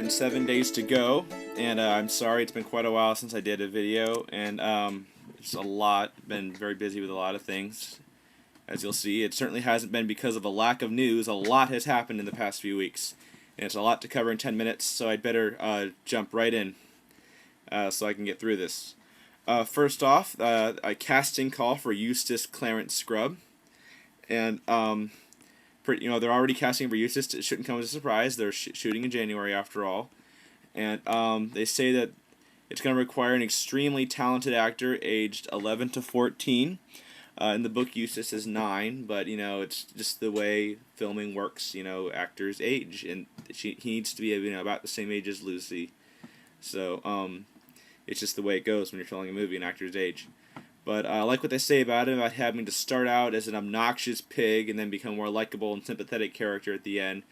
107 days to go, and I'm sorry it's been quite a while since I did a video, and it's a lot, been very busy with a lot of things, as you'll see. It certainly hasn't been because of a lack of news. A lot has happened in the past few weeks, and it's a lot to cover in 10 minutes, so I'd better jump right in so I can get through this. First off, a casting call for Eustace Clarence Scrub, and they're already casting for Eustace. It shouldn't come as a surprise. They're shooting in January after all. And they say that it's going to require an extremely talented actor aged 11 to 14. In the book, Eustace is 9, but, it's just the way filming works. Actors age, and he needs to be, about the same age as Lucy. So, it's just the way it goes when you're filming a movie, an actor's age. But I like what they say about him, about having to start out as an obnoxious pig and then become a more likable and sympathetic character at the end.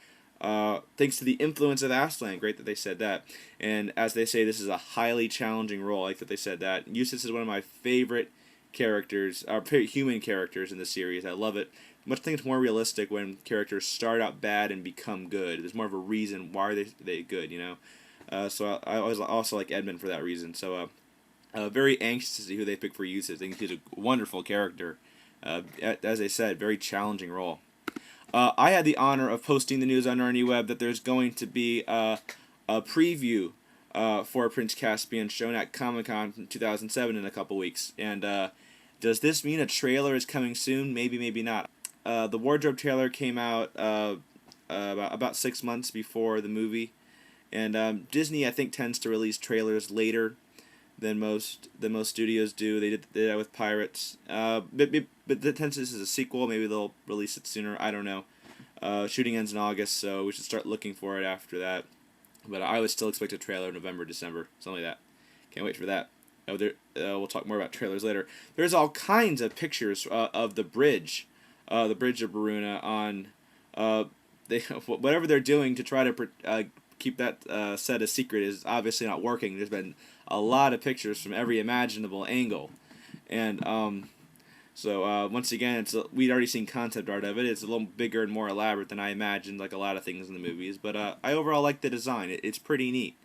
Thanks to the influence of Aslan. Great that they said that. And as they say, this is a highly challenging role. I like that they said that. Eustace is one of my favorite characters, favorite human characters in the series. I love it. I think it's more realistic when characters start out bad and become good. There's more of a reason why they good, So I always also like Edmund for that reason. So very anxious to see who they pick for Eustace. I think he's a wonderful character. As I said, very challenging role. I had the honor of posting the news on NarniaWeb that there's going to be a preview for Prince Caspian shown at Comic-Con in 2007 in a couple weeks. And does this mean a trailer is coming soon? Maybe, maybe not. The wardrobe trailer came out about 6 months before the movie. And Disney, I think, tends to release trailers later than most studios do. They did that with Pirates. But since this is a sequel, maybe they'll release it sooner. I don't know. Shooting ends in August, so we should start looking for it after that. But I would still expect a trailer in November, December, something like that. Can't wait for that. We'll talk more about trailers later. There's all kinds of pictures of the bridge of Baruna on whatever they're doing to try to keep that set a secret is obviously not working. There's been a lot of pictures from every imaginable angle, and so once again, we'd already seen concept art of it. It's a little bigger and more elaborate than I imagined, like a lot of things in the movies. But I overall like the design. It's pretty neat.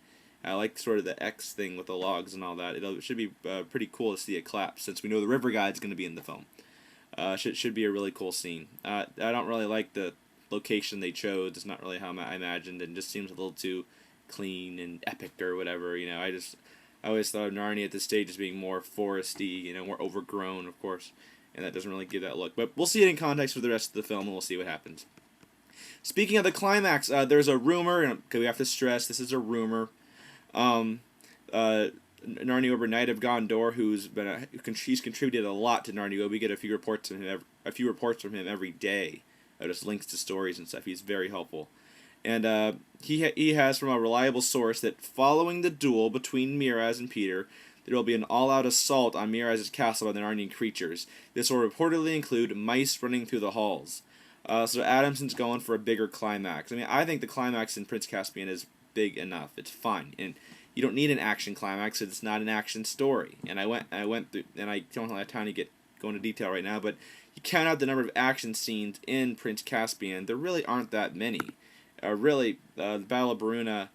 I like sort of the X thing with the logs and all that. It should be pretty cool to see it collapse, since we know the river guide's going to be in the film. Should be a really coal scene. I don't really like the location they chose. It's not really how I imagined, and just seems a little too clean and epic or whatever. I always thought of Narnia at this stage as being more foresty, more overgrown, of course, and that doesn't really give that look. But we'll see it in context for the rest of the film, and we'll see what happens. Speaking of the climax, there's a rumor, and we have to stress this is a rumor. NarniaWeb Knight of Gondor, he's contributed a lot to NarniaWeb. We get a few reports from him every day. Just links to stories and stuff. He's very helpful. And he has from a reliable source that following the duel between Miraz and Peter, there will be an all-out assault on Miraz's castle by the Narnian creatures. This will reportedly include mice running through the halls. So Adamson's going for a bigger climax. I think the climax in Prince Caspian is big enough. It's fine. And you don't need an action climax. It's not an action story. And I went through, and I don't have time to go into detail right now, but you count out the number of action scenes in Prince Caspian, there really aren't that many. The Battle of Baruna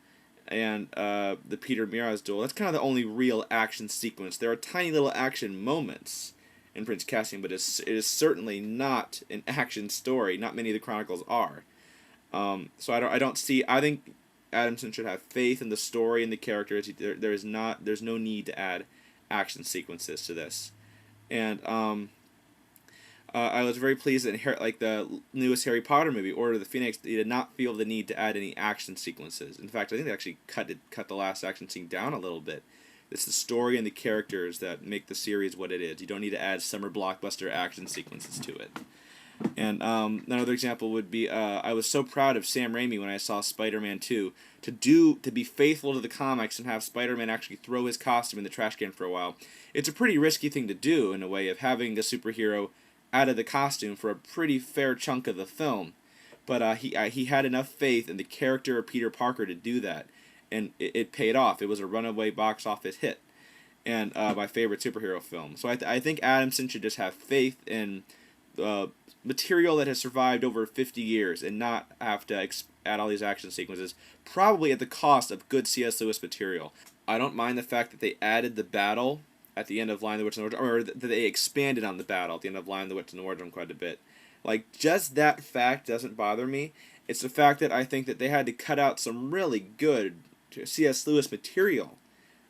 and the Peter Miraz duel, that's kind of the only real action sequence. There are tiny little action moments in Prince Caspian, but it is certainly not an action story. Not many of the Chronicles are. So I don't see. I think Adamson should have faith in the story and the characters. There's no need to add action sequences to this, and I was very pleased that the newest Harry Potter movie, Order of the Phoenix, they did not feel the need to add any action sequences. In fact, I think they actually cut the last action scene down a little bit. It's the story and the characters that make the series what it is. You don't need to add summer blockbuster action sequences to it. And another example would be I was so proud of Sam Raimi when I saw Spider-Man 2 to be faithful to the comics and have Spider-Man actually throw his costume in the trash can for a while. It's a pretty risky thing to do in a way of having a superhero out of the costume for a pretty fair chunk of the film, but he had enough faith in the character of Peter Parker to do that, and it paid off. It was a runaway box office hit, and my favorite superhero film. So I think Adamson should just have faith in material that has survived over 50 years and not have to add all these action sequences, probably at the cost of good C.S. Lewis material. I don't mind the fact that they added the battle at the end of Lion, the Witch, and the Wardrobe, or that they expanded on the battle at the end of Lion, the Witch, and the Wardrobe quite a bit. Like, just that fact doesn't bother me. It's the fact that I think that they had to cut out some really good C.S. Lewis material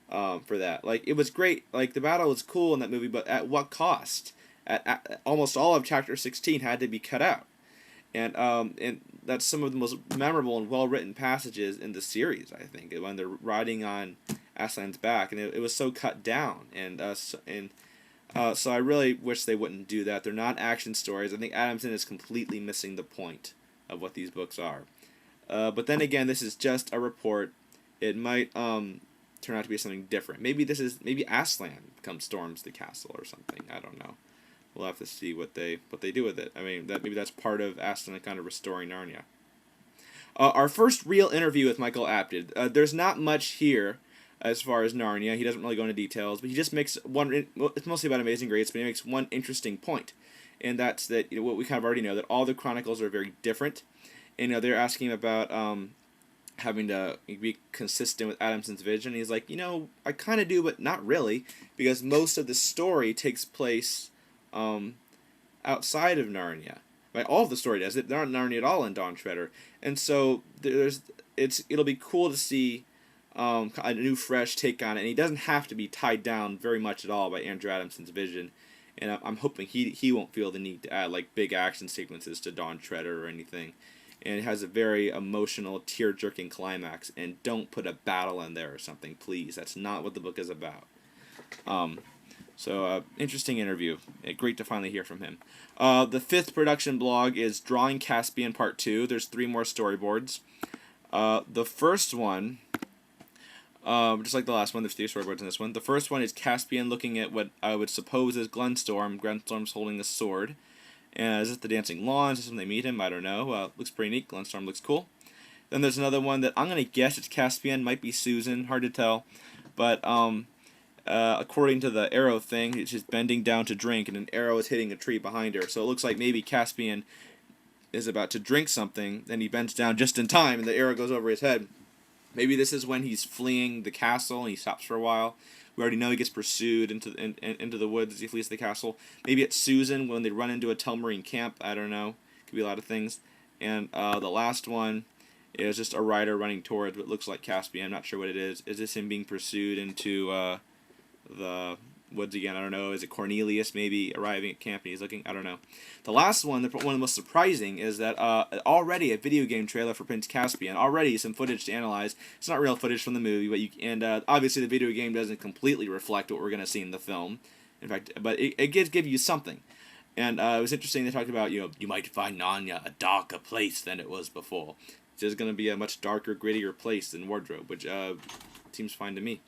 for that. Like, it was great. Like, the battle was cool in that movie, but at what cost? At almost all of Chapter 16 had to be cut out. And that's some of the most memorable and well-written passages in the series, I think, when they're riding on Aslan's back, and it was so cut down, so I really wish they wouldn't do that. They're not action stories. I think Adamson is completely missing the point of what these books are. But then again, this is just a report. It might turn out to be something different. Maybe Aslan storms the castle or something. I don't know. We'll have to see what they do with it. I mean, maybe that's part of Aslan kind of restoring Narnia. Our first real interview with Michael Apted. There's not much here as far as Narnia. He doesn't really go into details, but he just makes one. It's mostly about Amazing Grace, but he makes one interesting point, and that's that what we kind of already know, that all the Chronicles are very different. And they're asking about having to be consistent with Adamson's vision. And he's like, I kind of do, but not really, because most of the story takes place outside of Narnia. Right? All of the story does it. They're not Narnia at all in Dawn Treader, and so it'll be cool to see a new, fresh take on it. And he doesn't have to be tied down very much at all by Andrew Adamson's vision. And I'm hoping he won't feel the need to add like big action sequences to Dawn Treader or anything. And it has a very emotional, tear-jerking climax. And don't put a battle in there or something, please. That's not what the book is about. So, interesting interview. Great to finally hear from him. The 5th production blog is Drawing Caspian Part 2. There's 3 more storyboards. The first one, just like the last one, there's 3 storyboards in this one. The first one is Caspian looking at what I would suppose is Glenstorm. Glenstorm's holding a sword. And is it the Dancing Lawn? Is this when they meet him? I don't know. Looks pretty neat. Glenstorm looks cool. Then there's another one that I'm going to guess it's Caspian. Might be Susan. Hard to tell. But according to the arrow thing, she's bending down to drink, and an arrow is hitting a tree behind her. So it looks like maybe Caspian is about to drink something, then he bends down just in time, and the arrow goes over his head. Maybe this is when he's fleeing the castle, and he stops for a while. We already know he gets pursued into the woods as he flees the castle. Maybe it's Susan when they run into a Telmarine camp. I don't know. Could be a lot of things. And the last one is just a rider running towards what looks like Caspian. I'm not sure what it is. Is this him being pursued into the woods again? I don't know. Is it Cornelius maybe arriving at camp and he's looking? I don't know. The last one, one of the most surprising, is that already a video game trailer for Prince Caspian. Already some footage to analyze. It's not real footage from the movie, but obviously the video game doesn't completely reflect what we're going to see in the film. In fact, but it give you something. And it was interesting. They talked about you might find Narnia a darker place than it was before. It's just going to be a much darker, grittier place than Wardrobe, which seems fine to me.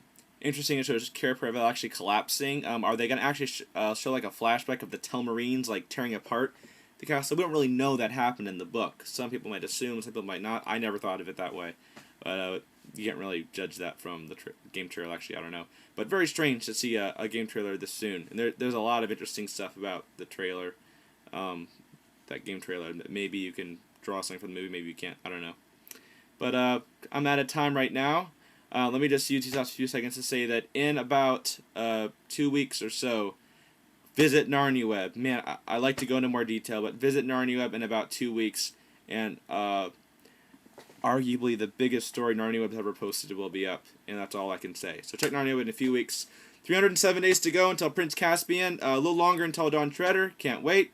Interesting, it shows Cair Paravel actually collapsing. Are they going to actually show like a flashback of the Telmarines like tearing apart the castle? We don't really know that happened in the book. Some people might assume, some people might not. I never thought of it that way. But you can't really judge that from the game trailer, actually. I don't know. But very strange to see a game trailer this soon. And there's a lot of interesting stuff about the trailer, that game trailer. Maybe you can draw something from the movie, maybe you can't. I don't know. But I'm out of time right now. Let me just use these last few seconds to say that in about 2 weeks or so, visit NarniaWeb. Man, I like to go into more detail, but visit NarniaWeb in about 2 weeks, and arguably the biggest story NarniaWeb's ever posted will be up, and that's all I can say. So check NarniaWeb in a few weeks. 307 days to go until Prince Caspian. A little longer until Dawn Treader. Can't wait.